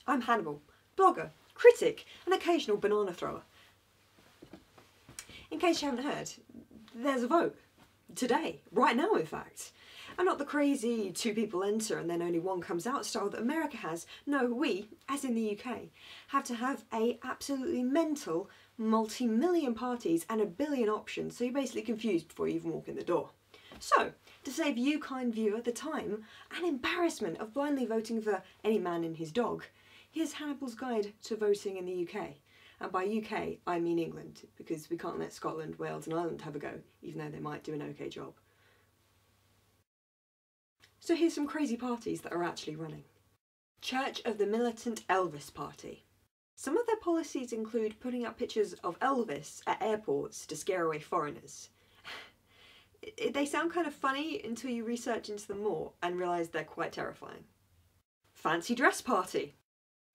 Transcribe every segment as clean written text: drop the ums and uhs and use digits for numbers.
I'm Hannable, blogger, critic, and occasional banana thrower. In case you haven't heard, there's a vote. Today, right now in fact. And not the crazy 2 people enter and then only 1 comes out style that America has. No, we, as in the UK, have to have a absolutely mental multi-million parties and a billion options, so you're basically confused before you even walk in the door. So, to save you, kind viewer, the time and embarrassment of blindly voting for any man and his dog, here's Hannibal's guide to voting in the UK. And by UK, I mean England, because we can't let Scotland, Wales and Ireland have a go, even though they might do an okay job. So here's some crazy parties that are actually running. Church of the Militant Elvis Party. Some of their policies include putting up pictures of Elvis at airports to scare away foreigners. They sound kind of funny until you research into them more and realise they're quite terrifying. Fancy Dress Party.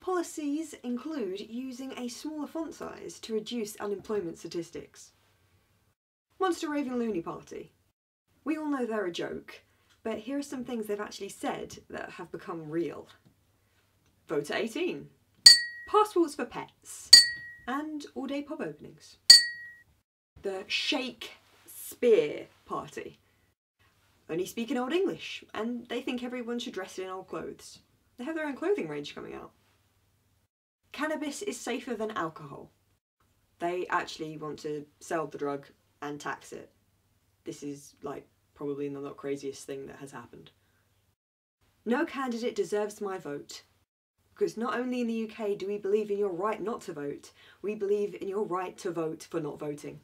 Policies include using a smaller font size to reduce unemployment statistics. Monster Raving Loony Party. We all know they're a joke, but here are some things they've actually said that have become real. Vote at 18. Passports for pets. And all-day pub openings. The Shakespeare Party. Only speak in Old English, and they think everyone should dress in old clothes. They have their own clothing range coming out. Cannabis is safer than alcohol. They actually want to sell the drug and tax it. This is, like, probably the not craziest thing that has happened. No candidate deserves my vote. Because not only in the UK do we believe in your right not to vote, we believe in your right to vote for not voting.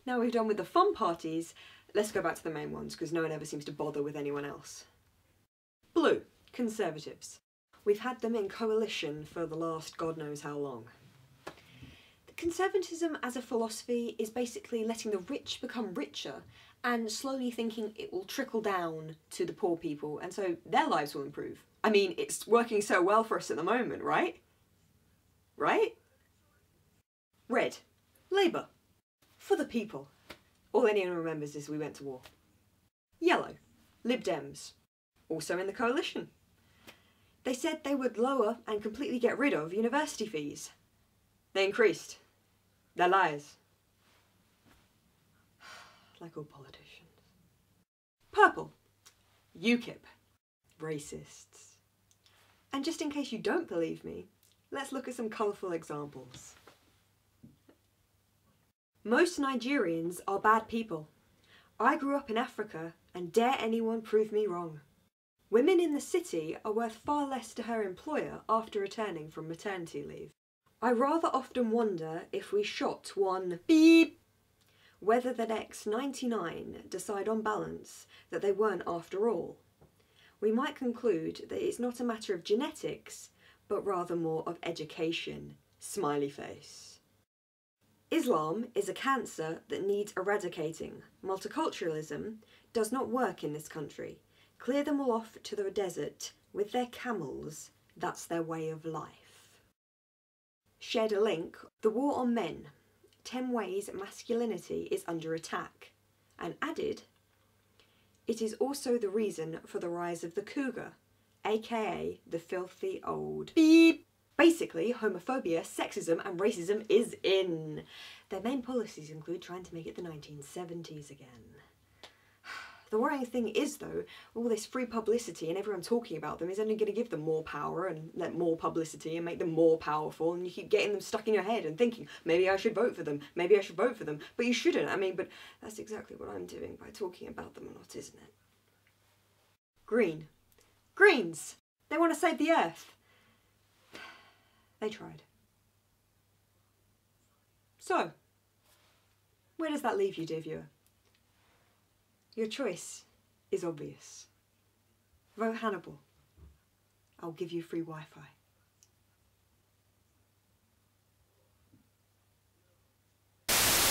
Now we've done with the fun parties, let's go back to the main ones, because no one ever seems to bother with anyone else. Blue, Conservatives. We've had them in coalition for the last God knows how long. Conservatism as a philosophy is basically letting the rich become richer and slowly thinking it will trickle down to the poor people and so their lives will improve. I mean, it's working so well for us at the moment, right? Right? Red, Labour. For the people. All anyone remembers is we went to war. Yellow, Lib Dems. Also in the coalition. They said they would lower and completely get rid of university fees. They increased. They're liars. Like all politicians. Purple. UKIP. Racists. And just in case you don't believe me, let's look at some colourful examples. Most Nigerians are bad people. I grew up in Africa and dare anyone prove me wrong. Women in the city are worth far less to her employer after returning from maternity leave. I rather often wonder if we shot one beep, whether the next 99 decide on balance that they weren't after all. We might conclude that it's not a matter of genetics, but rather more of education. Smiley face. Islam is a cancer that needs eradicating. Multiculturalism does not work in this country. Clear them all off to the desert with their camels. That's their way of life. Shared a link, The War on Men, 10 ways masculinity is under attack, and added, it is also the reason for the rise of the cougar, aka the filthy old beep. Basically, homophobia, sexism and racism is in. Their main policies include trying to make it the 1970s again. The worrying thing is, though, all this free publicity and everyone talking about them is only going to give them more power and more publicity and make them more powerful, and you keep getting them stuck in your head and thinking, maybe I should vote for them, maybe I should vote for them, but you shouldn't. I mean, but that's exactly what I'm doing by talking about them a lot, isn't it? Green. Greens! They want to save the earth. They tried. So, where does that leave you, dear viewer? Your choice is obvious. Vote Hannable. I'll give you free Wi-Fi.